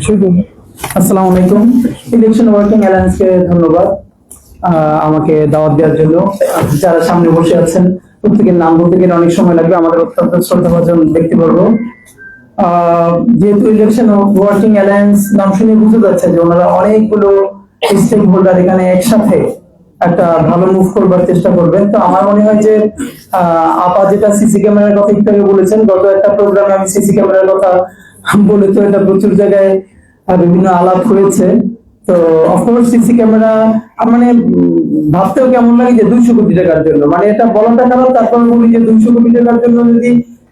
আসসালামু আলাইকুম। Election working অ্যালায়েন্সকে ধন্যবাদ আমাকে দাওয়াত দেওয়ার জন্য। যারা সামনে বসে আছেন প্রত্যেকের নাম বলতে গেলে অনেক সময় লাগবে, আমাদের অত্যন্ত শ্রদ্ধাভাজন ব্যক্তিবর্গ। যেহেতু ইলেকশন ওয়ার্কিং অ্যালায়েন্স নাম শুনে বুঝতে যাচ্ছে যে ওনারা অনেকগুলো স্টেক হোল্ডার এখানে একসাথে একটা ভালো মুভ করবার চেষ্টা করবেন। তো আমার মনে হয় যে আপা যেটা সিসি ক্যামেরার কথা একটু আগে বলেছেন, গত একটা প্রোগ্রামে আমি সিসি ক্যামেরার কথা বলে তো এটা প্রচুর জায়গায় বিভিন্ন আলাপ হয়েছে। তো অফকোর্স সিসি ক্যামেরা মানে ভাবতেও কেমন লাগে যে 200 কোটি টাকার জন্য, মানে এটা বলাটা খারাপ, তারপর বলি যে 200 কোটি টাকার জন্য যদি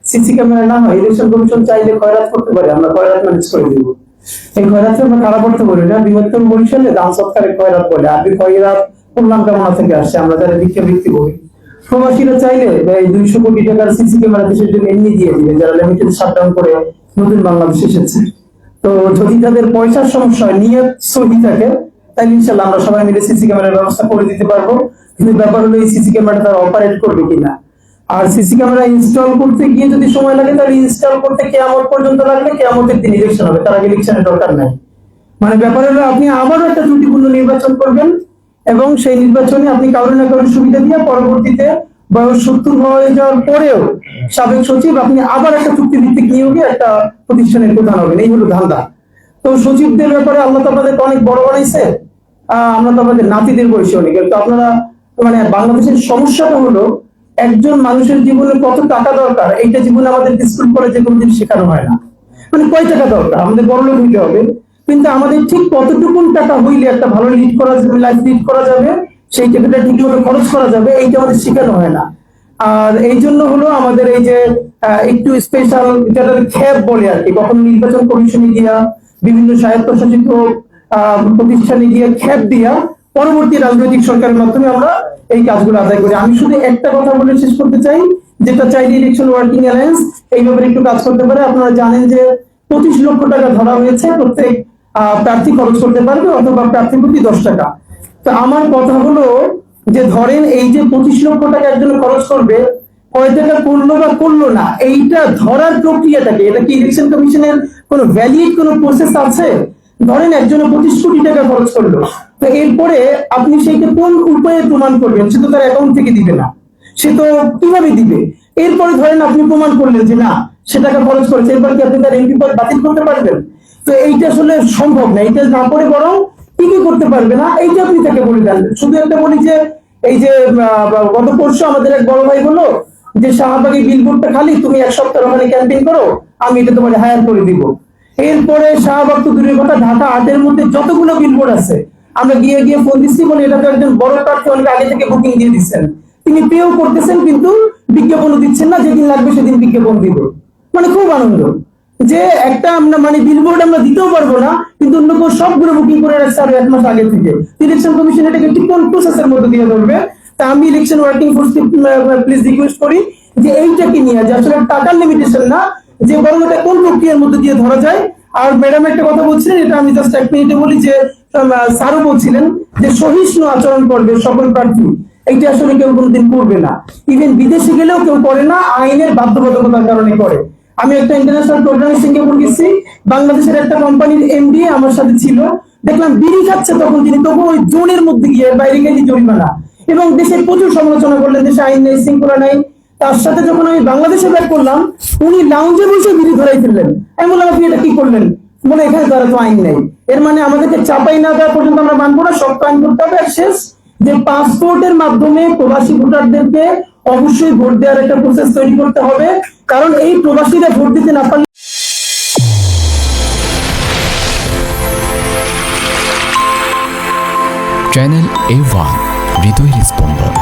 সিসি ক্যামেরা না হয়, ইলেকশন কমিশন চাইলে খয়রাত করতে পারে, আমরা খয়রাত ম্যানেজ করে দিব। এই খয়রাতকে আমরা খারাপ করতে বলি না, বৃহত্তম বরিশালে দান সৎকারে খয়রাত বলে। আরবি খয়রাত কল্যাণ কামনা থেকে আসছে, আমরা যারা ভিক্ষা বৃত্তি বলি। প্রবাসীরা চাইলে এই 200 কোটি টাকার সিসি ক্যামেরা দেশের জন্য এমনি দিয়ে দিবে, যারা লিমিটেড শাটডাউন করে নতুন বাংলাদেশ এসেছে। তো যদি তাদের পয়সার সমস্যা হয়, নিয়ত সহি থাকে, তাহলে ইনশাল্লাহ আমরা সবাই মিলে সিসি ক্যামেরার ব্যবস্থা করে দিতে পারবো। কিন্তু ব্যাপার হলো এই সিসি ক্যামেরাটা তারা অপারেট করবে কিনা। আর সিসি ক্যামেরা ইনস্টল করতে গিয়ে যদি সময় লাগে, তাহলে ইনস্টল করতে কিয়ামত পর্যন্ত লাগলে কিয়ামতের দিন ইলেকশন হবে, তার আগে ইলেকশনের দরকার নাই। মানে ব্যাপার হলো আপনি আবারও একটা ত্রুটিপূর্ণ নির্বাচন করবেন এবং সেই নির্বাচনে আপনি কারোর না কারোর সুবিধা দিয়ে পরবর্তীতে বয়স 70 হয়ে যাওয়ার পরেও সাবেক সচিব আপনি আবার একটা চুক্তিভিত্তিক নিয়োগে একটা প্রতিষ্ঠানের প্রধান হবেন। এই হলো ধান্দা। তো সচিবদের ব্যাপারে আল্লাহ তো আপনাদেরকে অনেক বড় বানাইছে, আমরা তো আপনাদের নাতিদের বয়সী অনেক। তো আপনারা মানে বাংলাদেশের সমস্যাটা হলো একজন মানুষের জীবনে কত টাকা দরকার, এইটা জীবনে আমাদের স্কুল কলেজে কোনোদিন শেখানো হয় না। মানে কয় টাকা দরকার, আমাদের বড়লোক হইতে হবে, কিন্তু আমাদের ঠিক কতটুকু টাকা হইলে একটা ভালো লিড করা যাবে, লাইফ লিড করা যাবে, সেই টাকাটা ঠিক মতো খরচ করা যাবে, এইটা আমাদের শেখানো হয় না। আর এই জন্য হলো আমাদের এই যে একটু স্পেশাল যেটা খ্যাপ বলে আর কি, কখন নির্বাচন কমিশনে গিয়া বিভিন্ন স্বায়ত্তশাসিত প্রতিষ্ঠানে গিয়ে খ্যাপ দিয়া পরবর্তী রাজনৈতিক সরকারের মাধ্যমে আমরা এই কাজগুলো আদায় করি। আমি শুধু একটা কথা বলে শেষ করতে চাই, যেটা চাইলে ইলেকশন ওয়ার্কিং অ্যালায়েন্স এই ব্যাপারে একটু কাজ করতে পারে। আপনারা জানেন যে 25 লক্ষ টাকা ধরা হয়েছে, প্রত্যেক প্রার্থী খরচ করতে পারবে, অথবা প্রার্থী প্রতি 10 টাকা। তো আমার কথা হলো যে ধরেন এই যে 25 লক্ষ টাকা একজন খরচ করবে, কয় টাকা করলো বা করলো না, এইটা ধরার প্রক্রিয়াটাকে, এটা কি ইলেকশন কমিশনের কোনো ভ্যালিড কোনো প্রসেস আছে? ধরেন একজনে 25 কোটি টাকা খরচ করলো, তো এরপরে আপনি সেইটা কোন উপায়ে প্রমাণ করবেন? সে তো তার অ্যাকাউন্ট থেকে দিবে না, সে তো কিভাবে দিবে? এরপরে ধরেন আপনি প্রমাণ করলেন যে না, সে টাকা খরচ করেছে, এরপর কি আপনি তার এমপি পদ বাতিল করতে পারবেন? তো এইটা আসলে সম্ভব না। এইটা না করে বরং কি করতে পারবে না, এইটা আপনি তাকে বলে দেন। শুধু একটা বলি যে এই যে গত পরশু আমাদের এক বড় ভাই বললো যে শাহবাগী বিলবোর্ডটা খালি, তুমি 1 সপ্তাহ ওখানে ক্যাম্পেইন করো, আমি এটা তোমাকে হায়ার করে দিব। এরপরে শাহবাগ তো দূরের কথা, ঢাকা 8-এর মধ্যে যতগুলো বিলবোর্ড আছে আমরা গিয়ে গিয়ে ফোন দিচ্ছি, বলে এটা তো একজন বড় প্রার্থী অনেক আগে থেকে বুকিং দিয়ে দিচ্ছেন, তিনি পেও করতেছেন কিন্তু বিজ্ঞাপনও দিচ্ছেন না, যেদিন লাগবে সেদিন বিজ্ঞাপন দিব। মানে খুব আনন্দ যে একটা আমরা মানে বিলবোর্ড আমরা দিতেও পারবো না, কিন্তু অন্য কেউ সবগুলো বুকিং করে রাখছে আরো 1 মাস আগে থেকে। ইলেকশন কমিশন এটাকে ঠিক কোন প্রসেসের মধ্যে দিয়ে ধরবে? তা আমি ইলেকশন ওয়ার্কিং ফোর্সকে প্লিজ রিকোয়েস্ট করি যে এইটাকে নিয়ে, যে আসলে টাকার লিমিটেশন না, যে বরং এটা কোন প্রক্রিয়ার মধ্যে দিয়ে ধরা যায়। আর ম্যাডাম একটা কথা বলছিলেন, এটা আমি জাস্ট 1 মিনিটে বলি, যে স্যারও বলছিলেন যে সহিষ্ণু আচরণ করবে সকল প্রার্থী, এইটা আসলে কেউ কোনোদিন করবে না। ইভেন বিদেশে গেলেও কেউ করে না, আইনের বাধ্যবাধকতার কারণে করে। আমি একটা ইন্টারন্যাশনাল প্রোগ্রামে সিঙ্গাপুর গেছি, বাংলাদেশের একটা কোম্পানির এমডি আমার সাথে ছিল, দেখলাম বিড়ি খাচ্ছে তখন তিনি, তবু ওই জোনের মধ্যে গিয়ে বাইরে গিয়ে জরিমানা, এবং দেশের প্রচুর সমালোচনা করলেন, দেশে আইন নেই, শৃঙ্খলা নাই। তার সাথে যখন আমি বাংলাদেশে ব্যাক করলাম, উনি লাউঞ্জে বসে বিড়ি ধরাই ফেললেন। আমি বললাম আপনি এটা কি করলেন? বলে এখানে তারা তো আইন নেই। এর মানে আমাদেরকে চাপাই না দেওয়া পর্যন্ত আমরা মানবো না, সব আইন করতে হবে। আর শেষ যে পাসপোর্টের মাধ্যমে প্রবাসী ভোটারদেরকে অবশ্যই ভোট দেওয়ার একটা প্রসেস তৈরি করতে হবে, কারণ এই প্রবাসীরা ভোট দিতে না পারলে চ্যানেল A1 হৃদয়ের স্পন্দন।